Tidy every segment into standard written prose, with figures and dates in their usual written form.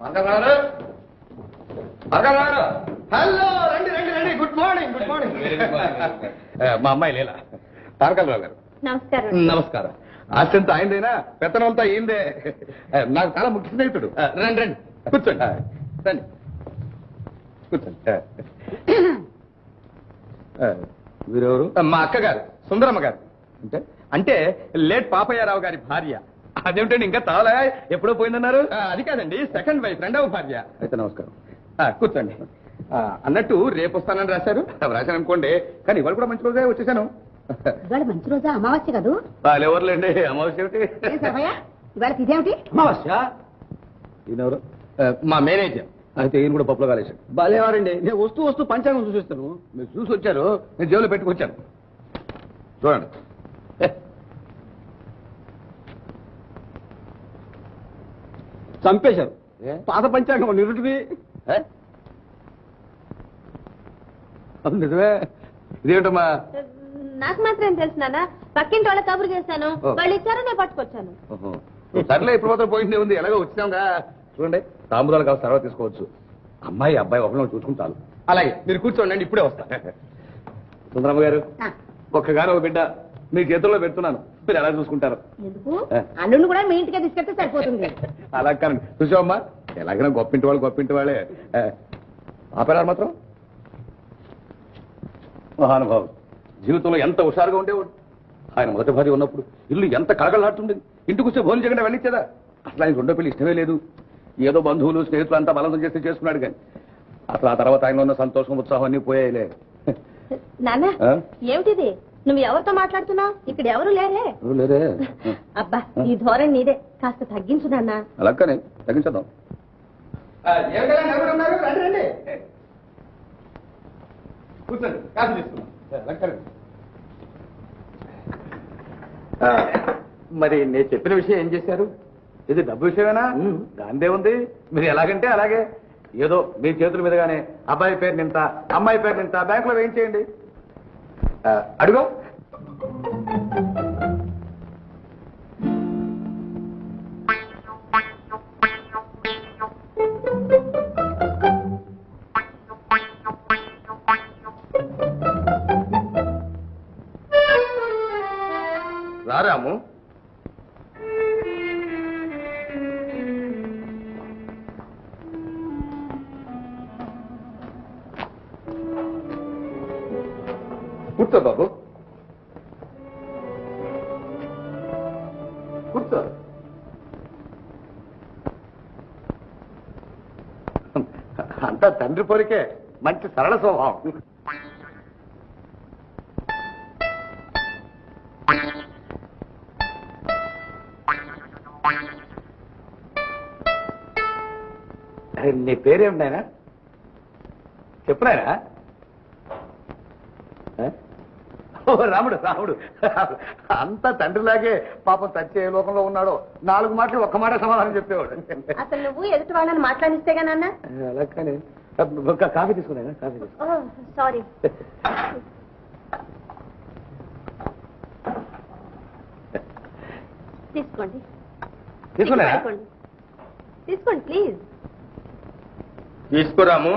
Hello, రండి రండి రండి. Good morning. Good morning. మా అమ్మాయి లీలా. తారకరావు గారు నమస్కారం. నమస్కారం. ఆస్తంతా ఆయనదేనా, పెత్తనంతా అయిందే. నాకు చాలా ముఖ్య స్నేహితుడు. రండి రండి, కూర్చోండి. రండి కూర్చోండి. వీరెవరు? మా అక్కగారు సుందరమ్మ గారు. అంటే అంటే లేట్ పాపయ్యారావు గారి భార్య. అదేమిటండి ఇంకా చాలా ఎప్పుడో పోయిందన్నారు? అది కాదండి, సెకండ్ వైఫ్, రెండవ భార్య. అయితే నమస్కారం. కూర్చోండి. అన్నట్టు రేపు వస్తానని రాశారు. రాశాను అనుకోండి, కానీ ఇవాళ కూడా మంచి రోజే వచ్చేసాను. ఇవాళ మంచి రోజా? అమావాస్య కదూ? ఎవరులేండి, అమావాస్య ఏమిటి? ఇవాళ ఇదేమిటి? అమావాస్య. ఈయనెవరు? మా మేనేజర్. అయితే ఈయన కూడా పప్పులో కాలేశాడు. బాలేవారండి. నేను వస్తూ పంచాంగం చూసిస్తాను. మీరు చూసి వచ్చారు, నేను జేబులో పెట్టుకొచ్చాను. చూడండి. చంపేశారు. పాత పంచాంగం నిరుటిది. నిజమే. ఇదేమిటమ్మా? నాకు మాత్రం తెలుసు నాన్న. పక్కింటి వాళ్ళ కబురు చేశాను, వాళ్ళు ఇచ్చారో నేను పట్టుకొచ్చాను. సర్లే, ఇప్పుడు మాత్రం పోయింది ఉంది. ఎలాగో వచ్చినాంగా. చూడండి, తాంబూలాలు కావాలి, తర్వాత తీసుకోవచ్చు. అమ్మాయి అబ్బాయి ఒకరిని చూసుకుని చాలు. అలాగే, మీరు కూర్చోండి, ఇప్పుడే వస్తా. సుందరమ్మ గారు, ఒక్కగానో ఒక బిడ్డ మీ చేతుల్లో పెడుతున్నాను. మీరు ఎలా చూసుకుంటారు? ఎందుకు? అల్లుడిని కూడా మీ ఇంటికే తీసుకెళ్తే సరిపోతుంది. అలా కానండి. చూసావమ్మా, ఎలాగైనా గొప్పింటి వాళ్ళే. ఆపేరారు మాత్రం మహానుభావుడు. జీవితంలో ఎంత హుషారుగా ఉండేవాడు. ఆయన మొదటి భార్య ఉన్నప్పుడు ఇల్లు ఎంత కలగలాడుతుండేది. ఇంటికి వస్తే భోజనం చేయకుండా వెళ్ళిచ్చేదా? అసలు ఆయన రెండో పెళ్లి ఇష్టమే లేదు. ఏదో బంధువులు స్నేహితులు అంతా బలవంతం చేస్తే చేసుకున్నాడు. కానీ అసలు ఆ తర్వాత ఆయన ఉన్న సంతోషం ఉత్సాహం అన్ని పోయాయిలే. నాన్న, ఏమిటిది? నువ్వు ఎవరితో మాట్లాడుతున్నావు? ఇక్కడ ఎవరు లేరే. అబ్బా, ఈ ధోరణి నీదే. కాస్త తగ్గించు నాన్న. అలాగనే తగ్గించదాం. కూర్చోండి, కాఫీ తీసుకున్నాం. మరి నేను చెప్పిన విషయం ఏం చేశారు? ఇది డబ్బు విషయమేనా? దాందే ఉంది. మీరు ఎలాగంటే అలాగే. ఏదో మీ చేతుల మీదగానే అబ్బాయి పేరు నింత, అమ్మాయి పేరు నింత బ్యాంకులో వేయించేయండి. అడుగు. రారాము. కూర్చో బాబు, కూర్చో. అంతా తండ్రి పోలికే, మంచి సరళ స్వభావం. నీ పేరేమిటి నాయనా? చెప్పునాయనా? రాముడు. అంతా తండ్రిలాగే. పాపం చచ్చే లోకంలో ఉన్నాడు. 4 మాటలు ఒక్క మాట సమాధానం చెప్పేవాడు. అసలు నువ్వు ఎదుటి వాళ్ళని మాట్లాడిస్తేగా నాన్న? అలా కానీ కాఫీ తీసుకున్నాయినా? కాఫీ తీసుకో. సారీ. తీసుకోండి ప్లీజ్. తీసుకురాము.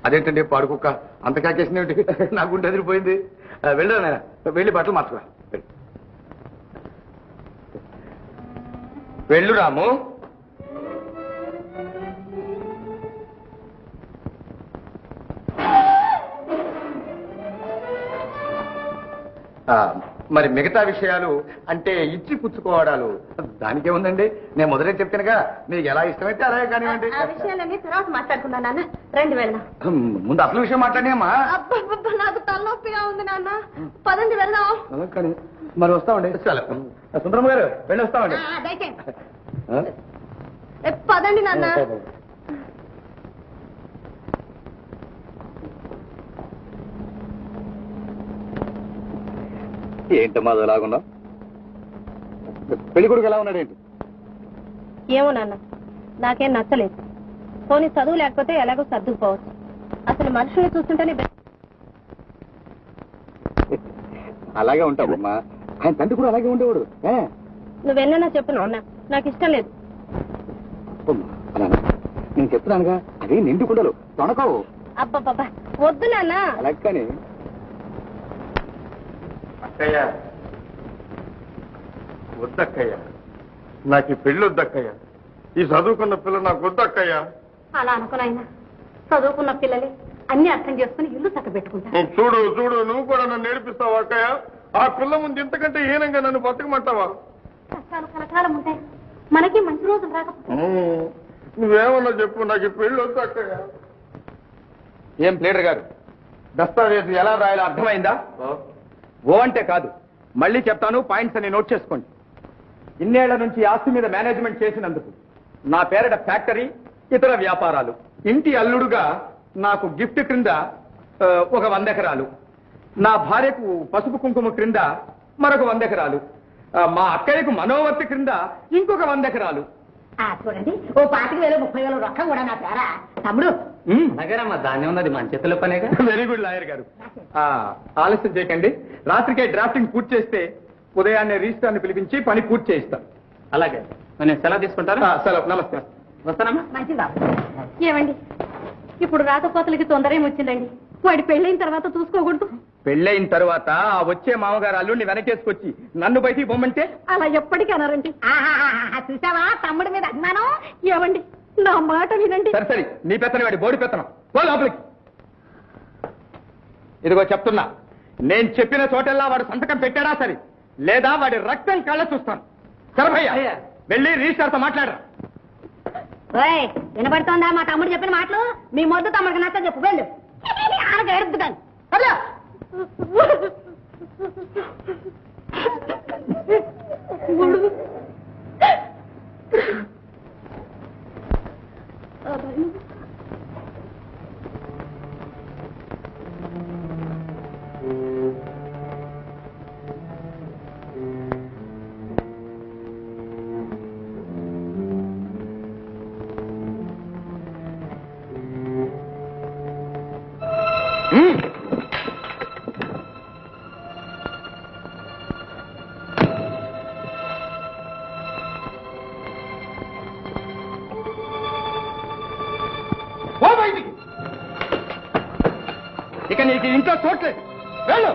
అదేంటండి పాడుకుక్క అంత కాకేసినట్టు నా గుండె ఎదిరిపోయింది. వెళ్ళాను, వెళ్ళి బట్టలు మార్చుకో. వెళ్ళు రాము. మరి మిగతా విషయాలు అంటే ఇచ్చి పుచ్చుకోవడాలు దానికే ఉందండి. నేను మొదలే చెప్తానుగా, మీకు ఎలా ఇష్టమైతే అలాగే కానివ్వండి. విషయాలన్నీ తర్వాత మాట్లాడుకున్నా నాన్న. రండి వెళ్దాం. ముందు అసలు విషయం మాట్లాడినామా? నాకు తలనొప్పిగా ఉంది నాన్న. పదండి వెళ్దాం. కానీ మరి వస్తామండి. సుందరమ్మ గారు వెళ్ళి వస్తామండి. పదండి నాన్న. ఏంటమ్మా అది ఎలాగున్నా? పెళ్లి కొడుకు ఎలా ఉన్నాడు ఏంటి? ఏమో నాన్న, నాకేం నచ్చలేదు. పోనీ చదువు లేకపోతే ఎలాగో సర్దుకుపోవచ్చు. అసలు మనుషుల్ని చూస్తుంటేనే అలాగే ఉంటావమ్మా. ఆయన తండ్రి కూడా అలాగే ఉండేవాడు. నువ్వెన్నా చెప్పు నాన్న, నాకు ఇష్టం లేదు. అలానా? నేను చెప్తున్నానుగా, అదే నిండు కుండలు తొణకవు. అబ్బబ్బబ్బా వద్దు నాన్న. అలాగని అక్కయ్య వద్దక్కయ్య, నాకు ఈ పెళ్లి వద్దక్కయ్య. ఈ చదువుకున్న పిల్ల నాకు వద్దక్కయ్య. అలా అనుకున్నాయినా, చదువుకున్న పిల్లలే అన్ని అర్థం చేసుకుని ఇల్లు చక్కబెట్టుకుంటా. చూడు చూడు, నువ్వు కూడా నన్ను నేర్పిస్తావా అక్కయ్య? ఆ పిల్ల ముందు ఇంతకంటే హీనంగా నన్ను బతకమంటావా? కష్టాలు కలకాలం ఉంటాయి, మనకి మంచి రోజులు రాకపోతే. నువ్వేమన్నా చెప్పు, నాకు ఈ పెళ్లి వద్దు అక్కయ్య. ఏం ప్లేడర్ గారు, దస్తావేజు ఎలా రాయాలో అర్థమైందా? ఓ అంటే కాదు, మళ్ళీ చెప్తాను, పాయింట్స్ అని నోట్ చేసుకోండి. ఇన్నేళ్ల నుంచి ఆస్తి మీద మేనేజ్మెంట్ చేసినందుకు నా పేరిట ఫ్యాక్టరీ, ఇతర వ్యాపారాలు, ఇంటి అల్లుడుగా నాకు గిఫ్ట్ క్రింద ఒక 100 ఎకరాలు, నా భార్యకు పసుపు కుంకుమ క్రింద మరొక 100 ఎకరాలు, మా అక్కయ్యకు మనోవర్తి క్రింద ఇంకొక 100 ఎకరాలు. చూడండి, ఓ 25,000 30,000 రొక్కం కూడా నా పేరా. తమ్ముడు అలాగేనమ్మా, దాన్ని ఉన్నది మన చేతుల పనేగా. వెరీ గుడ్ లాయర్ గారు. ఆలస్యం చేయకండి, రాత్రికే డ్రాఫ్టింగ్ పూర్తి చేస్తే ఉదయాన్నే రిజిస్ట్రార్ని పిలిపించి పని పూర్తి చేయిస్తాను. అలాగే, నేను సెలవు తీసుకుంటాను. సెలవు, నమస్తే. వస్తానమ్మా. మంచిది బాబు. ఏమండి, ఇప్పుడు రాకపోతలకి తొందర ఏమొచ్చిందండి? వాడి పెళ్ళైన తర్వాత చూసుకోకూడదు. పెళ్ళైన తర్వాత ఆ వచ్చే మామగారు అల్లుడిని వెనకేసుకొచ్చి నన్ను బయటికి బొమ్మంటే అలా ఎప్పటికీ అన్నారండి. చూసావా తమ్ముడి మీద అభిమానం? ఏమండి, నా మాట వినండి. సరే సరే, నీ పెత్తనం వాడి బోడి పెత్తనం, పో లోపలికి. ఇదిగో చెప్తున్నా, నేను చెప్పిన చోటల్లా వాడు సంతకం పెట్టాడా సరే, లేదా వాడి రక్తం కళ్ళ చూస్తాను. సరభయ్య, వెళ్ళి రిజిస్టార్తో మాట్లాడరా. వినబడుతోందా మా తమ్ముడు చెప్పిన మాటలు? మీ మొద్దు తమ్ముడికి నచ్చ చెప్పు, వెళ్ళు. ఆనక ఎడుద్దుగాను. ఇక నీకు ఇంట్లో చోట్లేదు, వెళ్ళు.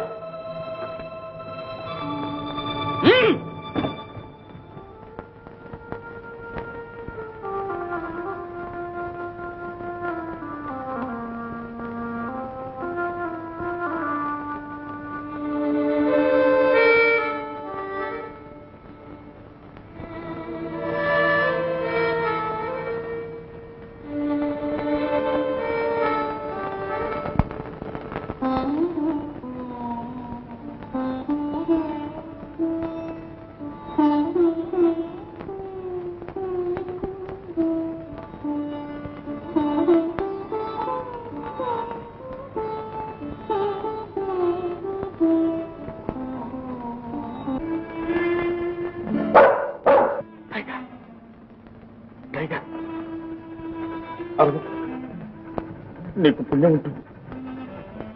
నీకు పుణ్యం ఉంటుంది.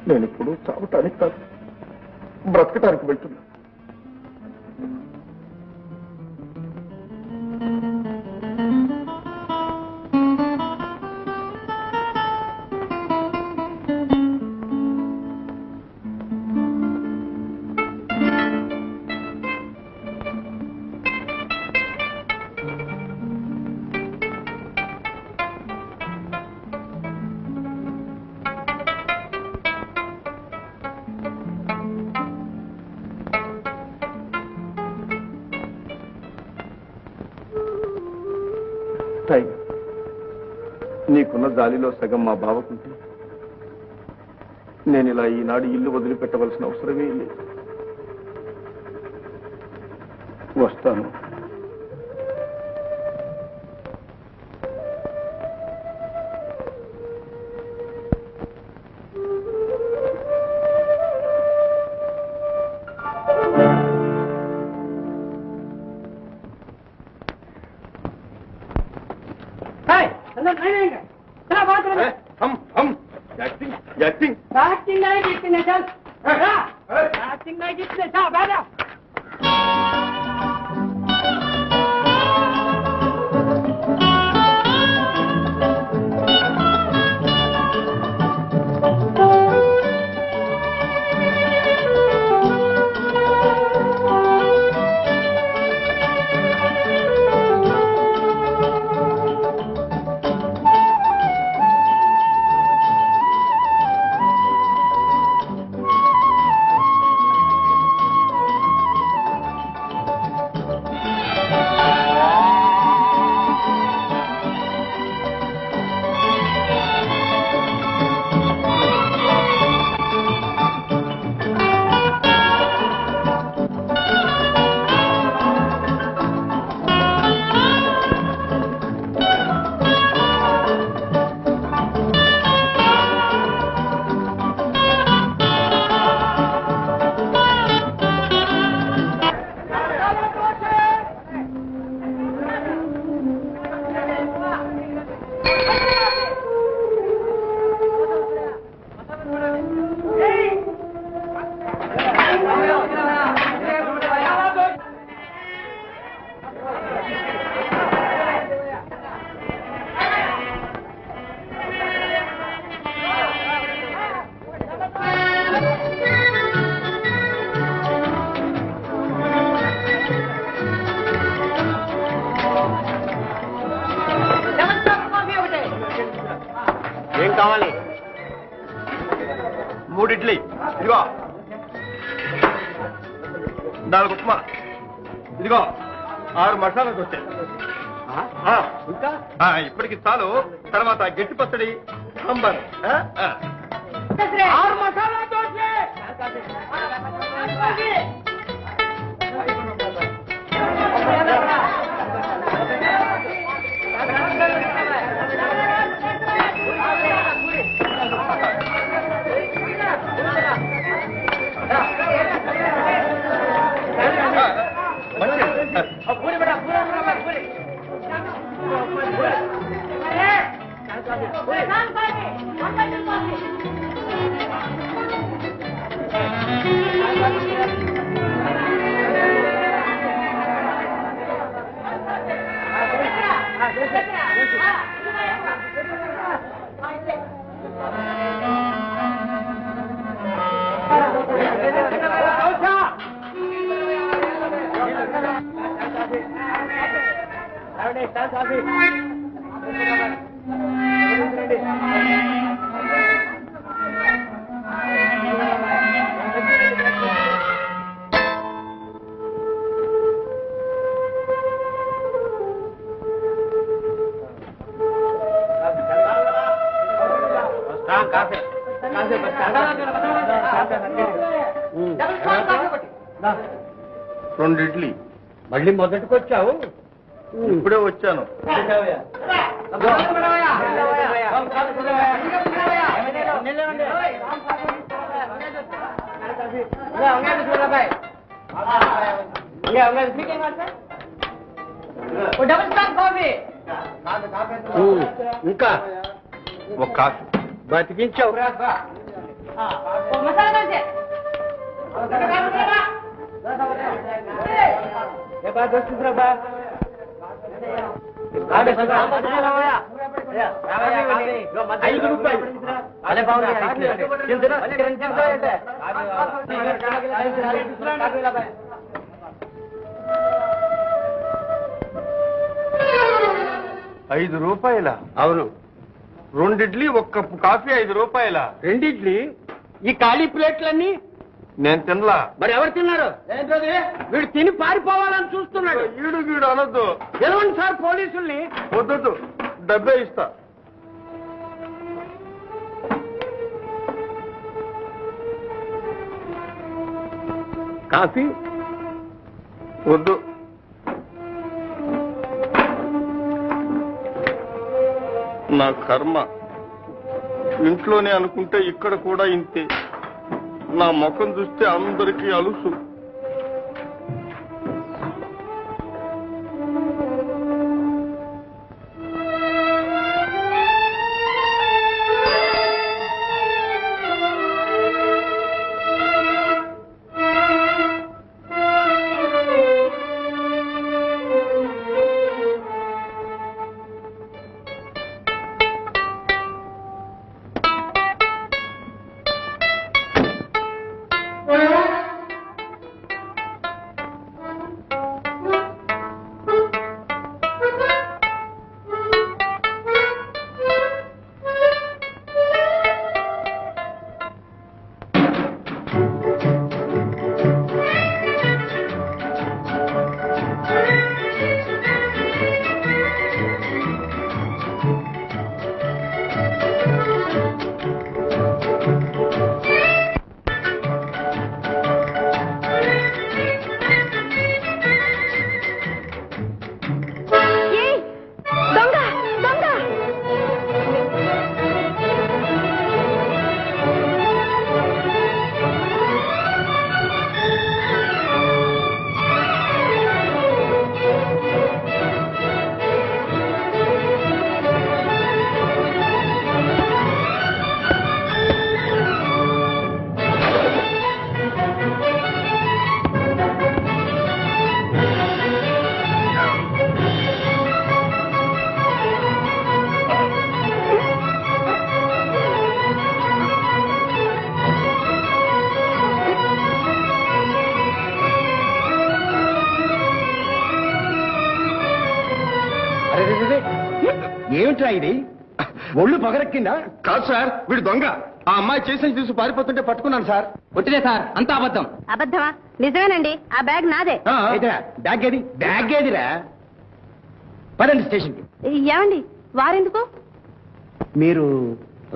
నేను ఇప్పుడు చావటానికి కాదు, బ్రతకటానికి వెళ్తున్నా. నీకున్న జాలిలో సగం మా బావకుంటే నేను ఇలా ఈనాడు ఇల్లు వదిలిపెట్టవలసిన అవసరమే లేదు. వస్తాను. యాక్టింగ్ యాక్టింగ్ ఏం కావాలి? 3 ఇడ్లీ, ఇదిగో 4 ఉప్మా, ఇదిగో 6 మసాలా దోశ. ఇంకా ఇప్పటికి చాలు. తర్వాత గట్టి పచ్చడి, సాంబార్. 6 మసాలా దోశ. రెండు ఇడ్లీ. మళ్ళీ మొదటికి వచ్చావు? ఇప్పుడే వచ్చాను. ఇంకా ఒక కాఫీ. బతికించావు. ₹5? అవును. 2 ఇడ్లీ, 1 కప్పు కాఫీ, ₹5. 2 ఇడ్లీ? ఈ ఖాళీ ప్లేట్లన్నీ నేను తినలా. మరి ఎవరు తిన్నారు? వీడు తిని పారిపోవాలని చూస్తున్నాడు. ఈడు అనొద్దు. గెలవండి సార్ పోలీసుల్ని. వద్దు, డబ్బే ఇస్తా. కాఫీ వద్దు. నా కర్మ. ఇంట్లోనే అనుకుంటే ఇక్కడ కూడా ఇంతే. నా ముఖం చూస్తే అందరికీ అలుసు. ఏమిట్రా ఇది ఒళ్ళు పొగరెక్కిందా? కాదు సార్, వీడు దొంగ. ఆ అమ్మాయి చేసి తీసుకు పారిపోతుంటే పట్టుకున్నాను సార్. కొట్టిదే సార్, అంతా అబద్ధం. అబద్ధమా? నిజమేనండి, ఆ బ్యాగ్ నాదే. ఏదిరా, బ్యాగ్ ఏది? బ్యాగ్ ఏదిరా? పదండి స్టేషన్కి. ఏమండి, వారెందుకు? మీరు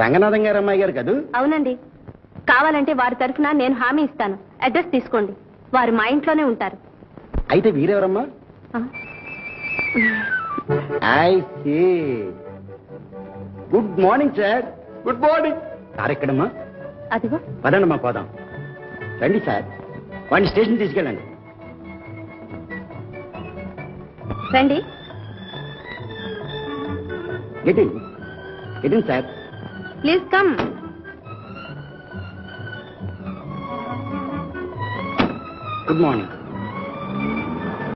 రంగనాథం గారు అమ్మాయి గారు కదూ? అవునండి. కావాలంటే వారి తరఫున నేను హామీ ఇస్తాను. అడ్రస్ తీసుకోండి, వారు మా ఇంట్లోనే ఉంటారు. అయితే వీరెవరమ్మా? ఆ, I see. Good morning sir. Good morning. Sir ఎక్కడమ్మా? అదిగో. పదండమ్మా పోదాం. రండి సార్, వాడిని స్టేషన్ తీసుకెళ్ళండి. రండి. Getting sir. Please come. Good morning.